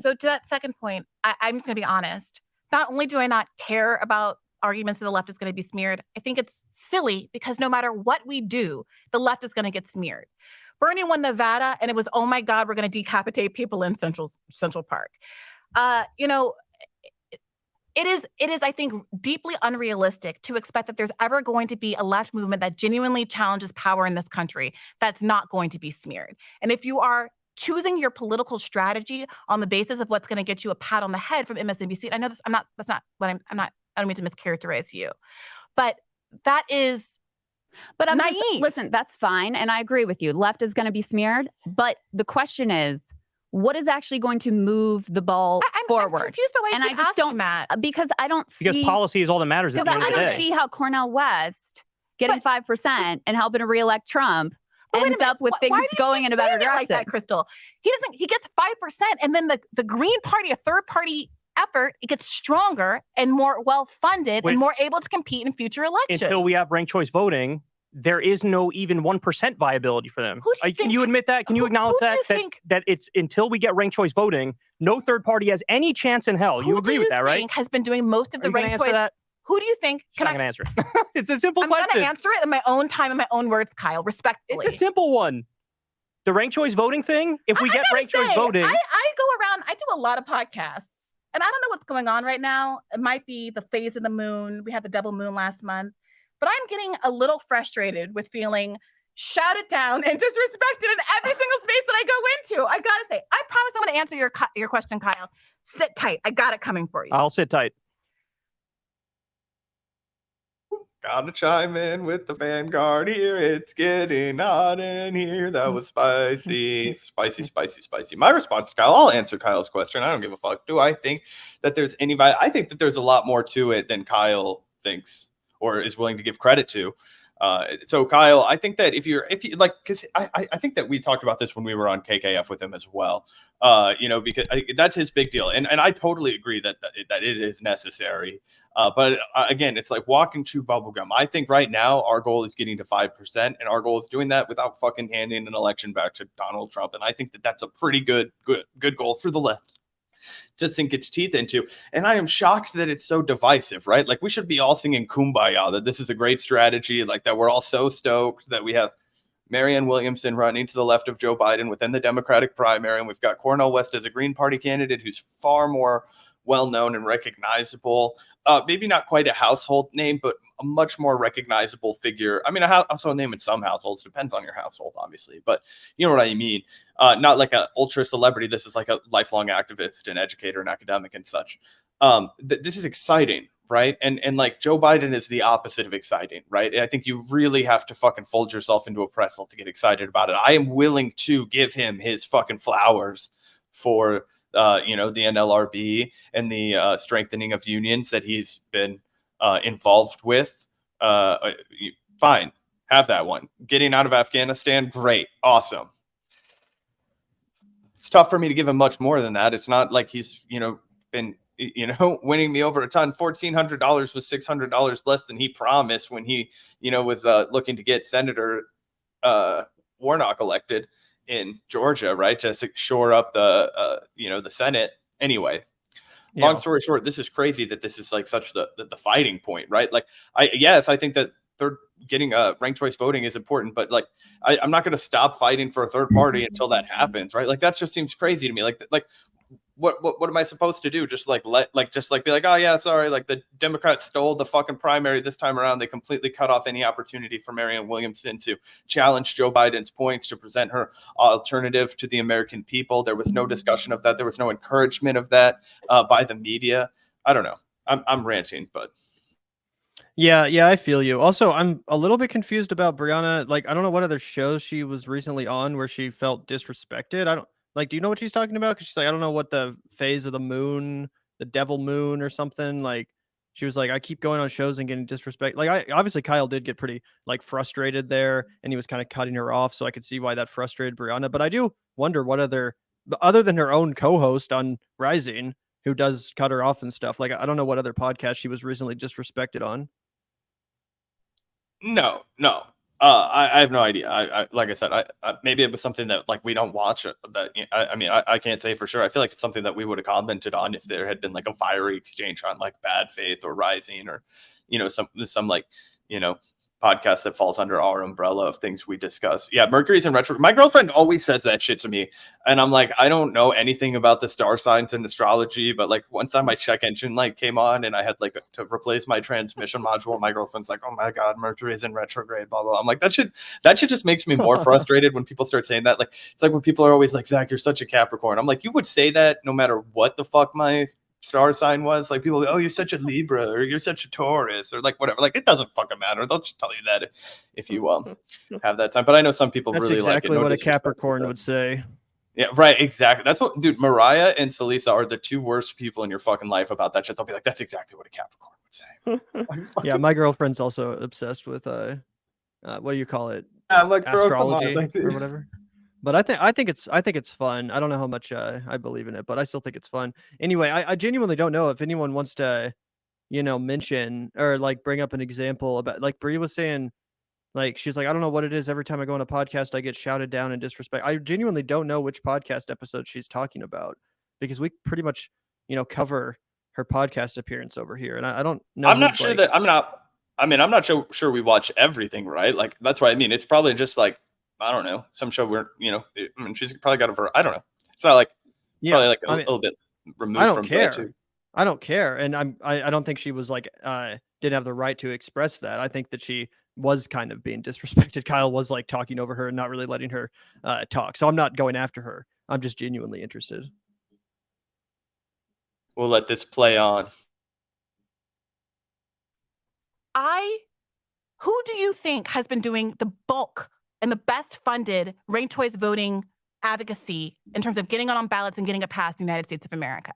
So to that second point, I'm just going to be honest. Not only do I not care about arguments that the left is going to be smeared, I think it's silly because no matter what we do, the left is going to get smeared. Bernie won Nevada, and it was, oh my God, we're going to decapitate people in Central Park. It is, I think, deeply unrealistic to expect that there's ever going to be a left movement that genuinely challenges power in this country that's not going to be smeared. And if you are choosing your political strategy on the basis of what's going to get you a pat on the head from MSNBC, I know that's not what I don't mean to mischaracterize you, but that is But I'm naive. Listen, that's fine. And I agree with you. Left is going to be smeared. But the question is, what is actually going to move the ball forward? I'm confused by why you keep asking that. Because I don't see... Because policy is all that matters at the end of the day. I don't see how Cornel West getting 5% and helping to reelect Trump ends up with things going in a better direction. Like that, Krystal? He gets 5%, and then the Green Party, a third party effort, it gets stronger and more well-funded and more able to compete in future elections. Until we have ranked choice voting, there is no even 1% viability for them. Can you admit that? Can you acknowledge that it's until we get ranked choice voting, no third party has any chance in hell. You agree with that, right? Has been doing most of the ranked choice. Who do you think? I'm going to answer it. It's a simple question. I'm going to answer it in my own time, in my own words, Kyle, respectfully. It's a simple one. The ranked choice voting thing, if we get ranked choice voting. I go around, I do a lot of podcasts, and I don't know what's going on right now. It might be the phase of the moon. We had the double moon last month. But I'm getting a little frustrated with feeling shouted down and disrespected in every single space that I go into. I got to say, I promise I'm going to answer your question, Kyle. Sit tight. I got it coming for you. I'll sit tight. Gotta chime in with the Vanguard here. It's getting hot in here. That was spicy. Spicy. My response to Kyle, I'll answer Kyle's question. I don't give a fuck. Do I think that there's anybody? I think that there's a lot more to it than Kyle thinks or is willing to give credit to. So Kyle, I think that if you like, because I think that we talked about this when we were on KKF with him as well. Because that's his big deal, and I totally agree that it is necessary. But again, it's like walking through bubblegum. I think right now our goal is getting to 5%, and our goal is doing that without fucking handing an election back to Donald Trump. And I think that that's a pretty good goal for the left to sink its teeth into. And I am shocked that it's so divisive, right? Like, we should be all singing Kumbaya, that this is a great strategy, like that we're all so stoked that we have Marianne Williamson running to the left of Joe Biden within the Democratic primary, and we've got Cornel West as a Green Party candidate who's far more well-known and recognizable. Maybe not quite a household name, but a much more recognizable figure. I mean, a household name in some households, depends on your household, obviously, but you know what I mean. Not like an ultra celebrity. This is like a lifelong activist and educator and academic and such. This is exciting, right? And like Joe Biden is the opposite of exciting, right? And I think you really have to fucking fold yourself into a pretzel to get excited about it. I am willing to give him his fucking flowers for the NLRB and the strengthening of unions that he's been involved with. Fine, have that one. Getting out of Afghanistan, great, awesome. It's tough for me to give him much more than that. It's not like he's been winning me over a ton. $1,400 was $600 less than he promised when he was looking to get Senator Warnock elected in Georgia, right, to shore up the Senate. Anyway, long story short, this is crazy that this is like such the fighting point, right? Like, I think that they're getting ranked choice voting is important, but like I'm not going to stop fighting for a third party until that happens, right? Like, that just seems crazy to me. Like what am I supposed to do? Just be like, oh yeah, sorry, like the Democrats stole the fucking primary this time around. They completely cut off any opportunity for Marianne Williamson to challenge Joe Biden's points, to present her alternative to the American people. There was no discussion of that. There was no encouragement of that by the media. I don't know. I'm ranting, but yeah, I feel you. Also, I'm a little bit confused about Briahna. Like, I don't know what other shows she was recently on where she felt disrespected. Do you know what she's talking about? Because she's like, I don't know what the phase of the moon, the devil moon or something. Like, she was like, I keep going on shows and getting disrespect. Like, obviously Kyle did get pretty like frustrated there, and he was kind of cutting her off. So I could see why that frustrated Briahna. But I do wonder what other than her own co-host on Rising, who does cut her off and stuff. Like, I don't know what other podcast she was recently disrespected on. No. I have no idea. I like I said, maybe it was something that like we don't watch. That I mean, I can't say for sure. I feel like it's something that we would have commented on if there had been like a fiery exchange on like Bad Faith or Rising or, some like, podcast that falls under our umbrella of things we discuss. Yeah, Mercury's in retro. My girlfriend always says that shit to me, and I'm like, I don't know anything about the star signs and astrology, but like one time my check engine light came on and I had like to replace my transmission module. My girlfriend's like, oh my god, Mercury's in retrograde, blah blah. I'm like, that shit just makes me more frustrated when people start saying that. Like, it's like when people are always like, Zach, you're such a Capricorn. I'm like, you would say that no matter what the fuck my star sign was. Like, people go, oh, you're such a Libra or you're such a Taurus or like whatever. Like, it doesn't fucking matter. They'll just tell you that if you have that time. But I know some people That's really exactly like it. What a Capricorn would say. Yeah, right. Exactly. That's what, dude. Mariah and Salisa are the two worst people in your fucking life about that shit. They'll be like, that's exactly what a Capricorn would say. Yeah, my girlfriend's also obsessed with what do you call it? I'm like, astrology bro, or whatever. But I think it's fun. I don't know how much I believe in it, but I still think it's fun. Anyway, I genuinely don't know if anyone wants to, mention or like bring up an example about, like Brie was saying, like she's like, I don't know what it is. Every time I go on a podcast, I get shouted down and disrespect. I genuinely don't know which podcast episode she's talking about, because we pretty much, cover her podcast appearance over here, and I don't know. I'm not sure that I'm not sure we watch everything, right? Like, that's what I mean. It's probably just like, I don't know, some show where, she's probably got I don't know. It's not like, probably like a little bit removed I don't from care. that too. I don't care. And I don't think she was like, didn't have the right to express that. I think that she was kind of being disrespected. Kyle was like talking over her and not really letting her talk. So I'm not going after her. I'm just genuinely interested. We'll let this play on. Who do you think has been doing the bulk and the best funded ranked choice voting advocacy in terms of getting on ballots and getting it passed in the United States of America?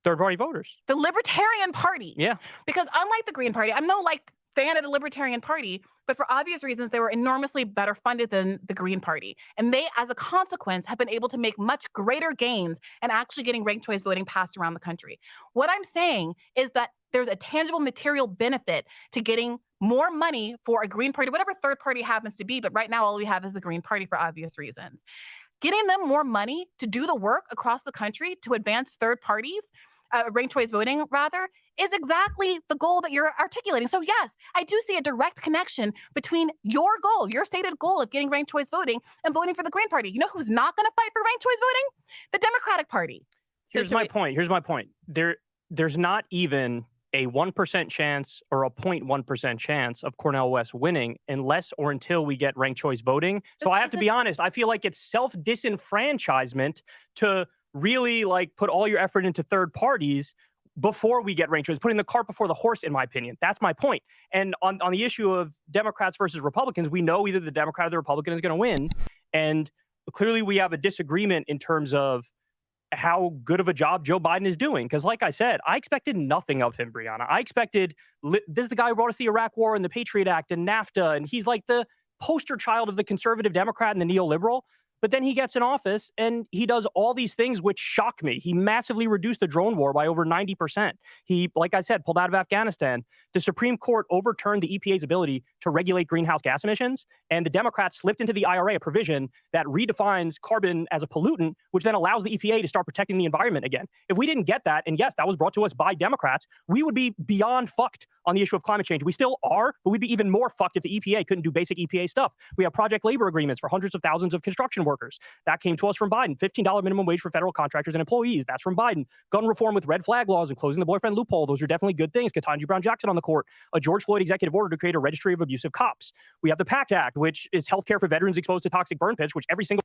Third-party voters. The Libertarian Party. Yeah. Because unlike the Green Party, I'm no fan of the Libertarian Party, but for obvious reasons, they were enormously better funded than the Green Party. And they, as a consequence, have been able to make much greater gains and actually getting ranked choice voting passed around the country. What I'm saying is that there's a tangible material benefit to getting more money for a Green Party, whatever third party happens to be. But right now, all we have is the Green Party for obvious reasons. Getting them more money to do the work across the country to advance third parties, ranked choice voting rather, is exactly the goal that you're articulating. So yes, I do see a direct connection between your goal, your stated goal of getting ranked choice voting and voting for the Green Party. You know who's not going to fight for ranked choice voting? The Democratic Party. Here's my point. There's not even a 1% chance or a 0.1% chance of Cornel West winning unless or until we get ranked choice voting. So I have to be honest, I feel like it's self-disenfranchisement to really like put all your effort into third parties before we get ranked choice, putting the cart before the horse, in my opinion. That's my point. And on the issue of Democrats versus Republicans, we know either the Democrat or the Republican is going to win. And clearly we have a disagreement in terms of how good of a job Joe Biden is doing. Because like I said, I expected nothing of him, Briahna. I expected, this is the guy who brought us the Iraq War and the Patriot Act and NAFTA, and he's like the poster child of the conservative Democrat and the neoliberal. But then he gets in office and he does all these things which shock me. He massively reduced the drone war by over 90%. He, like I said, pulled out of Afghanistan. The Supreme Court overturned the EPA's ability to regulate greenhouse gas emissions. And the Democrats slipped into the IRA a provision that redefines carbon as a pollutant, which then allows the EPA to start protecting the environment again. If we didn't get that, and yes, that was brought to us by Democrats, we would be beyond fucked on the issue of climate change. We still are, but we'd be even more fucked if the EPA couldn't do basic EPA stuff. We have project labor agreements for hundreds of thousands of construction workers. That came to us from Biden. $15 minimum wage for federal contractors and employees. That's from Biden. Gun reform with red flag laws and closing the boyfriend loophole. Those are definitely good things. Ketanji Brown Jackson on the court. A George Floyd executive order to create a registry of abusive cops. We have the PACT Act, which is healthcare for veterans exposed to toxic burn pits, which every single...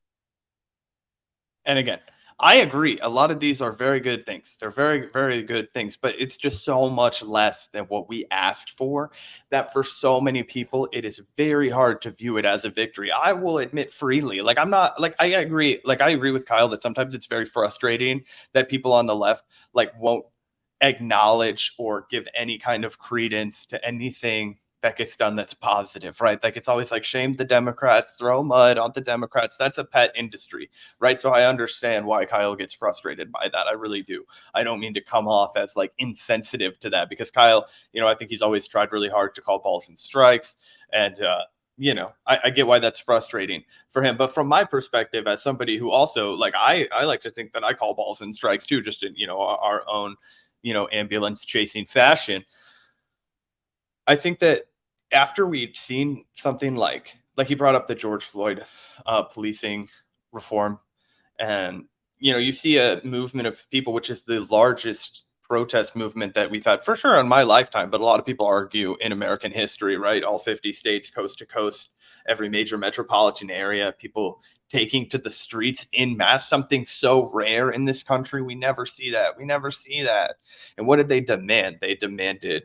And again, I agree. A lot of these are very good things. They're very, very good things, but it's just so much less than what we asked for that for so many people, it is very hard to view it as a victory. I will admit freely, like I'm not like, I agree with Kyle that sometimes it's very frustrating that people on the left like won't acknowledge or give any kind of credence to anything that gets done that's positive, right? Like it's always like shame the Democrats, throw mud on the Democrats. That's a pet industry, right? So I understand why Kyle gets frustrated by that. I really do. I don't mean to come off as like insensitive to that because Kyle, I think he's always tried really hard to call balls and strikes and I get why that's frustrating for him. But from my perspective, as somebody who also like, I like to think that I call balls and strikes too, just in, our own, ambulance chasing fashion. I think that after we'd seen something like he brought up the George Floyd policing reform, and, you see a movement of people, which is the largest protest movement that we've had for sure in my lifetime, but a lot of people argue in American history, right? All 50 states, coast to coast, every major metropolitan area, people taking to the streets in mass, something so rare in this country. We never see that. And what did they demand? They demanded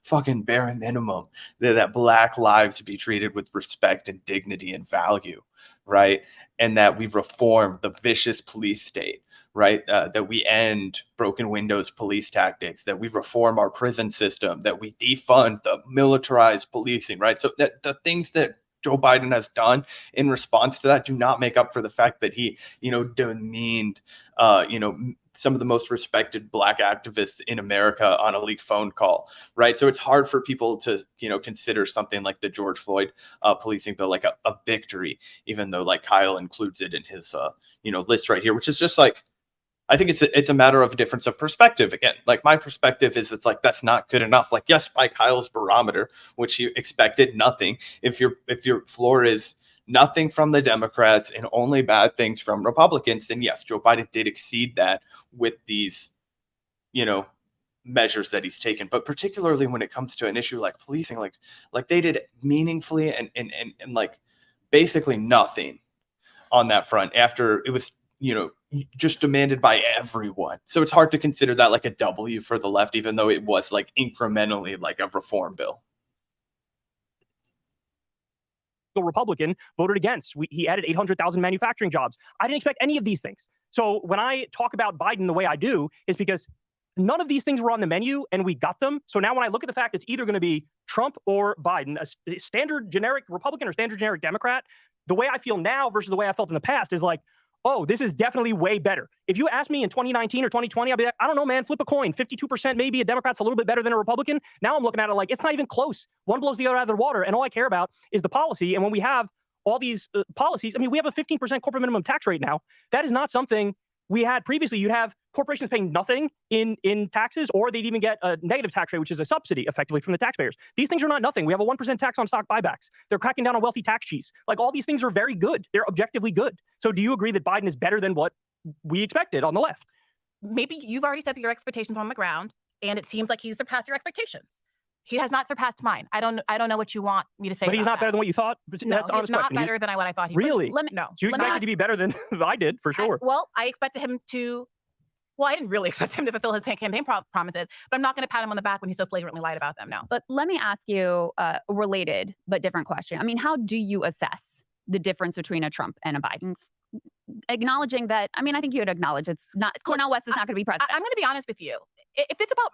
fucking bare minimum that Black lives be treated with respect and dignity and value, right? And that we reform the vicious police state, right? That we end broken windows police tactics, that we reform our prison system, that we defund the militarized policing, right? So that the things that Joe Biden has done in response to that do not make up for the fact that he, demeaned, some of the most respected Black activists in America on a leaked phone call, right? So it's hard for people to, consider something like the George Floyd policing bill like a victory, even though like Kyle includes it in his, list right here, which is just like, I think it's a matter of a difference of perspective. Again, like my perspective is it's like, that's not good enough. Like, yes, by Kyle's barometer, which he expected nothing. If your floor is nothing from the Democrats and only bad things from Republicans, then yes, Joe Biden did exceed that with these, measures that he's taken. But particularly when it comes to an issue like policing, like they did meaningfully and like basically nothing on that front after it was, just demanded by everyone. So it's hard to consider that like a W for the left, even though it was like incrementally like a reform bill. Republican voted against. He added 800,000 manufacturing jobs. I didn't expect any of these things. So when I talk about Biden the way I do is because none of these things were on the menu and we got them. So now when I look at the fact it's either going to be Trump or Biden, a standard generic Republican or standard generic Democrat, the way I feel now versus the way I felt in the past is like, oh, this is definitely way better. If you asked me in 2019 or 2020, I'd be like, I don't know, man, flip a coin. 52% maybe a Democrat's a little bit better than a Republican. Now I'm looking at it like, it's not even close. One blows the other out of the water. And all I care about is the policy. And when we have all these policies, I mean, we have a 15% corporate minimum tax rate now. That is not something we had previously. You'd have corporations paying nothing in taxes, or they'd even get a negative tax rate, which is a subsidy effectively from the taxpayers. These things are not nothing. We have a 1% tax on stock buybacks. They're cracking down on wealthy tax cheats. Like all these things are very good. They're objectively good. So do you agree that Biden is better than what we expected on the left? Maybe you've already set your expectations on the ground, and it seems like he's surpassed your expectations. He has not surpassed mine. I don't know what you want me to say. But he's not better than what you thought? No, he's not better than what I thought he would. Really? No. So you expected to be better than I did, for sure. I expected him to. Well, I didn't really expect him to fulfill his campaign promises, but I'm not going to pat him on the back when he so flagrantly lied about them. No. But let me ask you a related but different question. I mean, how do you assess the difference between a Trump and a Biden? Acknowledging that, I mean, I think you would acknowledge it's not, Cornel West is not going to be president. I'm going to be honest with you. If it's about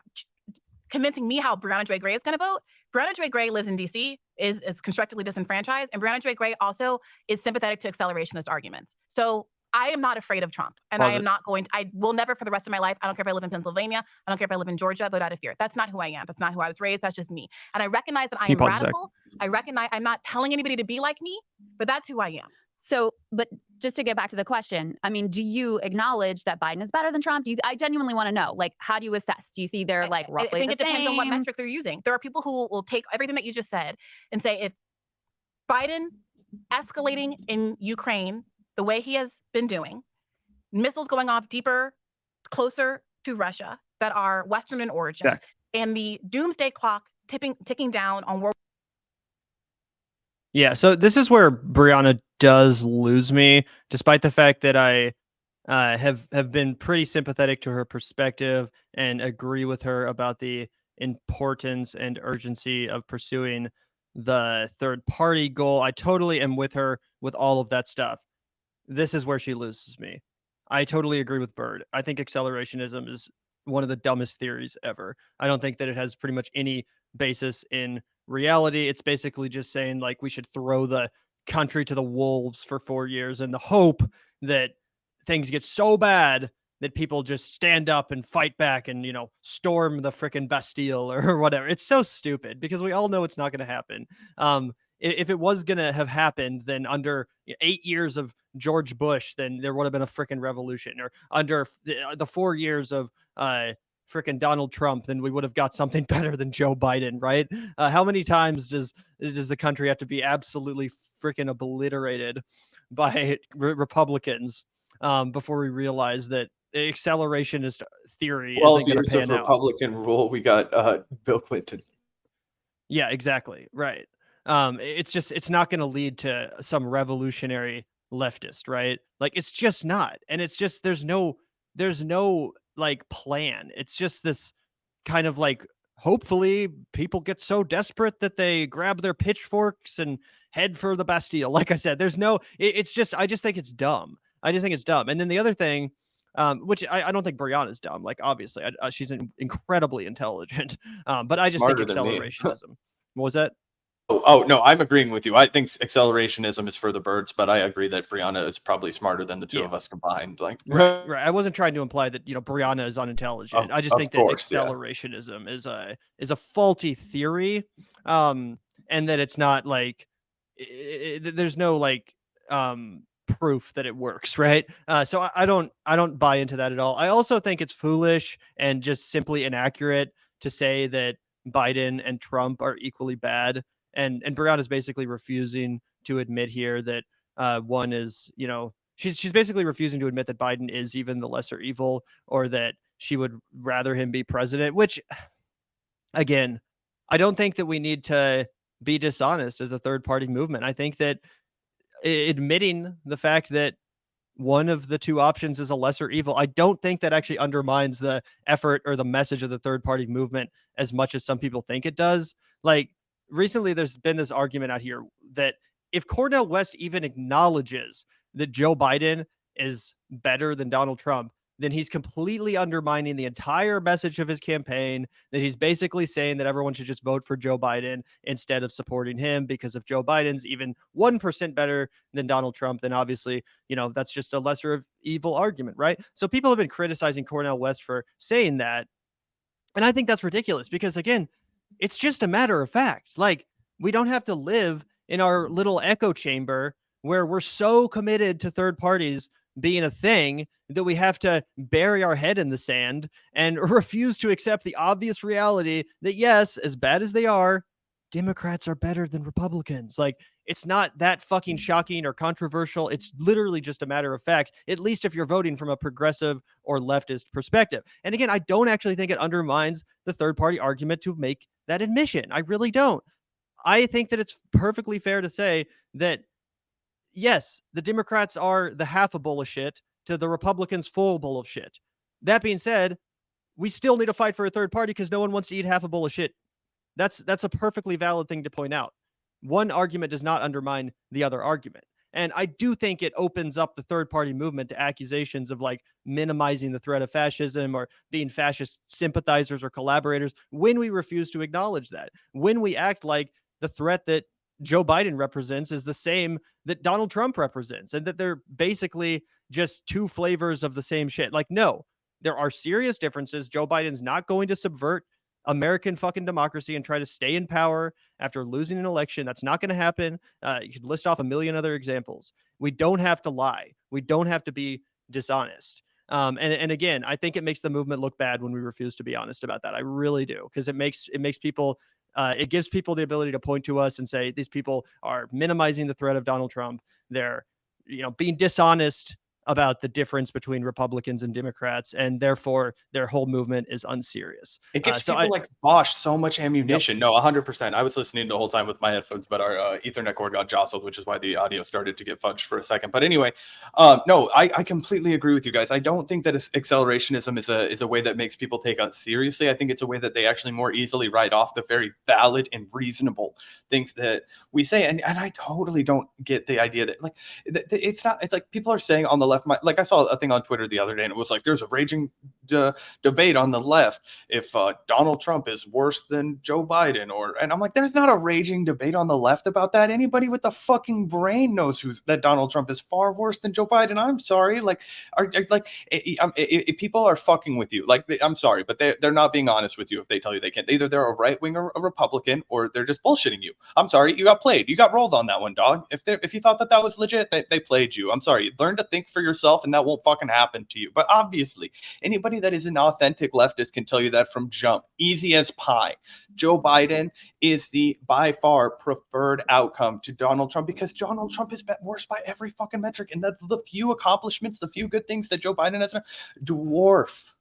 convincing me how Briahna Joy Gray is going to vote, Briahna Joy Gray lives in D.C., is constructively disenfranchised, and Briahna Joy Gray also is sympathetic to accelerationist arguments. So I am not afraid of Trump, and I am not going to, I will never for the rest of my life, I don't care if I live in Pennsylvania, I don't care if I live in Georgia, vote out of fear. That's not who I am. That's not who I was raised. That's just me. And I recognize that I am radical. I recognize I'm not telling anybody to be like me, but that's who I am. So, but just to get back to the question, I mean, do you acknowledge that Biden is better than Trump? I genuinely want to know, like, how do you assess? Do you see they're like roughly I think the it depends same? on what metric they're using. There are people who will take everything that you just said and say, if Biden escalating in Ukraine the way he has been doing, missiles going off deeper, closer to Russia that are Western in origin, and the doomsday clock ticking down on world. Yeah, so this is where Briahna does lose me, despite the fact that I have been pretty sympathetic to her perspective and agree with her about the importance and urgency of pursuing the third party goal. I totally am with her with all of that stuff. This is where she loses me. I totally agree with Bird. I think accelerationism is one of the dumbest theories ever. I don't think that it has pretty much any basis in reality. It's basically just saying like we should throw the country to the wolves for 4 years in the hope that things get so bad that people just stand up and fight back and, you know, storm the frickin' Bastille or whatever. It's so stupid because we all know it's not going to happen. if it was going to have happened, then under 8 years of George Bush, then there would have been a freaking revolution. Or under the 4 years of freaking Donald Trump, then we would have got something better than Joe Biden, right? How many times does the country have to be absolutely freaking obliterated by Republicans before we realize that accelerationist theory isn't going to pan of out? Republican rule, we got Bill Clinton. Yeah, exactly. Right. It's not going to lead to some revolutionary leftist, right? Like, it's just not. And it's just, there's no like plan. It's just this kind of like, hopefully people get so desperate that they grab their pitchforks and head for the Bastille. Like I said, there's no, it's just, I just think it's dumb. I just think it's dumb. And then the other thing, which I don't think Briahna's dumb. Like, obviously, she's incredibly intelligent. But I just Smarter think than me. accelerationism. What was that? Oh, no, I'm agreeing with you. I think accelerationism is for the birds, but I agree that Briahna is probably smarter than the two of us combined. Like, right. I wasn't trying to imply that, Briahna is unintelligent. I just think that accelerationism is a faulty theory, and that it's not like there's no like proof that it works, right? So I don't buy into that at all. I also think it's foolish and just simply inaccurate to say that Biden and Trump are equally bad. And Briahna is basically refusing to admit here that one is, she's basically refusing to admit that Biden is even the lesser evil, or that she would rather him be president, which, again, I don't think that we need to be dishonest as a third party movement. I think that admitting the fact that one of the two options is a lesser evil, I don't think that actually undermines the effort or the message of the third party movement as much as some people think it does. Like, recently there's been this argument out here that if Cornel West even acknowledges that Joe Biden is better than Donald Trump, then he's completely undermining the entire message of his campaign, that he's basically saying that everyone should just vote for Joe Biden instead of supporting him, because if Joe Biden's even 1% better than Donald Trump, then obviously, that's just a lesser of evil argument, right? So people have been criticizing Cornel West for saying that. And I think that's ridiculous because, again, it's just a matter of fact. Like, we don't have to live in our little echo chamber where we're so committed to third parties being a thing that we have to bury our head in the sand and refuse to accept the obvious reality that, yes, as bad as they are, Democrats are better than Republicans. Like, it's not that fucking shocking or controversial. It's literally just a matter of fact, at least if you're voting from a progressive or leftist perspective. And again, I don't actually think it undermines the third party argument to make that admission. I really don't. I think that it's perfectly fair to say that, yes, the Democrats are the half a bowl of shit to the Republicans' full bowl of shit. That being said, we still need to fight for a third party because no one wants to eat half a bowl of shit. That's a perfectly valid thing to point out. One argument does not undermine the other argument. And I do think it opens up the third party movement to accusations of like minimizing the threat of fascism or being fascist sympathizers or collaborators when we refuse to acknowledge that. When we act like the threat that Joe Biden represents is the same that Donald Trump represents, and that they're basically just two flavors of the same shit. Like, no, there are serious differences. Joe Biden's not going to subvert American fucking democracy and try to stay in power after losing an election. That's not going to happen. You could list off a million other examples. We don't have to lie. We don't have to be dishonest. And again, I think it makes the movement look bad when we refuse to be honest about that. I really do, because it makes people. It gives people the ability to point to us and say these people are minimizing the threat of Donald Trump. They're, being dishonest about the difference between Republicans and Democrats, and therefore their whole movement is unserious. It gives people like Bosch so much ammunition. Yep. No, 100%. I was listening the whole time with my headphones, but our Ethernet cord got jostled, which is why the audio started to get fudged for a second. But anyway, no, I completely agree with you guys. I don't think that accelerationism is a way that makes people take us seriously. I think it's a way that they actually more easily write off the very valid and reasonable things that we say. And I totally don't get the idea that like it's like people are saying on the left, like I saw a thing on Twitter the other day, and it was like there's a raging debate on the left if Donald Trump is worse than Joe Biden, and I'm like, there's not a raging debate on the left about that. Anybody with a fucking brain knows that Donald Trump is far worse than Joe Biden. I'm sorry, people are fucking with you. Like, I'm sorry, but they're not being honest with you if they tell you they can't. Either they're a right wing or a Republican, or they're just bullshitting you. I'm sorry, you got played. You got rolled on that one, dog. If you thought that was legit, they played you. I'm sorry. Learn to think for yourself, and that won't fucking happen to you. But obviously, anybody that is an authentic leftist can tell you that from jump. Easy as pie. Joe Biden is the by far preferred outcome to Donald Trump, because Donald Trump is worse by every fucking metric, and the few accomplishments, the few good things that Joe Biden has done dwarf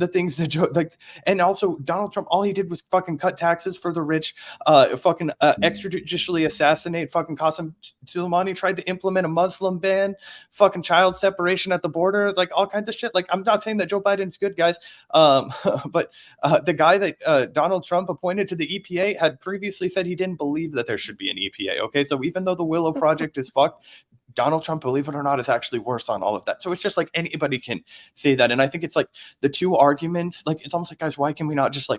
the things that Joe, like, and also Donald Trump, all he did was fucking cut taxes for the rich, extrajudicially assassinate fucking Qasem Soleimani, tried to implement a Muslim ban, fucking child separation at the border, like all kinds of shit. Like, I'm not saying that Joe Biden's good, guys, but the guy that Donald Trump appointed to the EPA had previously said he didn't believe that there should be an EPA. Okay, so even though the Willow Project is fucked, Donald Trump, believe it or not, is actually worse on all of that. So it's just like anybody can say that. And I think it's like the two arguments, like, it's almost like, guys, why can we not just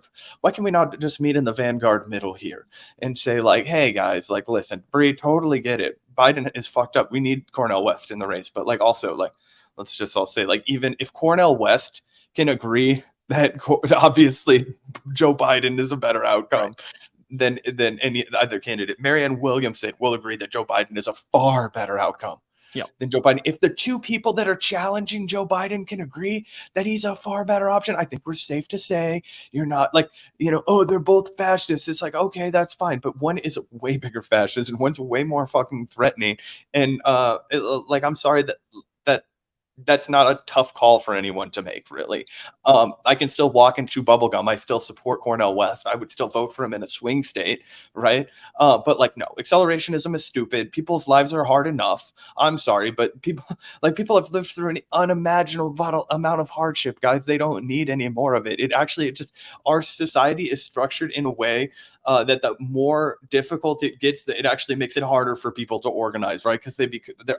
meet in the Vanguard middle here and say, like, hey guys, like, listen, Bree, totally get it. Biden is fucked up. We need Cornel West in the race. But like, also, like, let's just all say, like, even if Cornel West can agree that obviously Joe Biden is a better outcome, right, than any other candidate, Marianne Williamson will agree that Joe Biden is a far better outcome than Joe Biden. If the two people that are challenging Joe Biden can agree that he's a far better option, I think we're safe to say you're not like, oh, they're both fascists. It's like, okay, that's fine. But one is a way bigger fascist and one's way more fucking threatening. And I'm sorry that's not a tough call for anyone to make, really. I can still walk and chew bubblegum. I still support Cornel West. I would still vote for him in a swing state, right? But like, no, accelerationism is stupid. People's lives are hard enough. I'm sorry, but people have lived through an unimaginable amount of hardship, guys. They don't need any more of it. Our society is structured in a way that the more difficult it gets, it actually makes it harder for people to organize, right? Because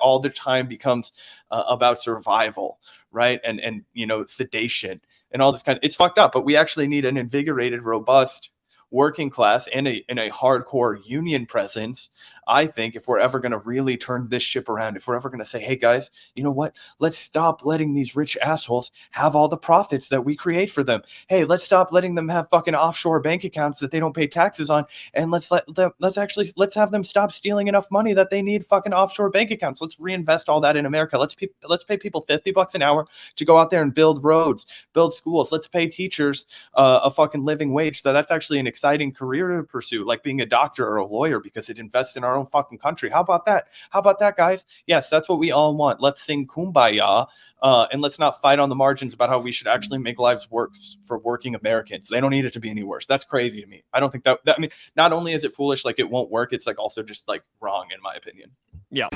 all the time becomes about survival, right? And sedation and all this it's fucked up. But we actually need an invigorated, robust working class and a hardcore union presence. I think if we're ever going to really turn this ship around, if we're ever going to say, hey guys, you know what? Let's stop letting these rich assholes have all the profits that we create for them. Hey, let's stop letting them have fucking offshore bank accounts that they don't pay taxes on. And let's have them stop stealing enough money that they need fucking offshore bank accounts. Let's reinvest all that in America. Let's pay people $50 an hour to go out there and build roads, build schools. Let's pay teachers a fucking living wage. So that's actually an exciting career to pursue, like being a doctor or a lawyer, because it invests in our own fucking country. How about that? Guys? Yes, that's what we all want. Let's sing Kumbaya, and let's not fight on the margins about how we should actually make lives worse for working Americans. They don't need it to be any worse. That's crazy to me. I don't think that I mean, not only is it foolish, like it won't work, it's like also just like wrong in my opinion. Yeah.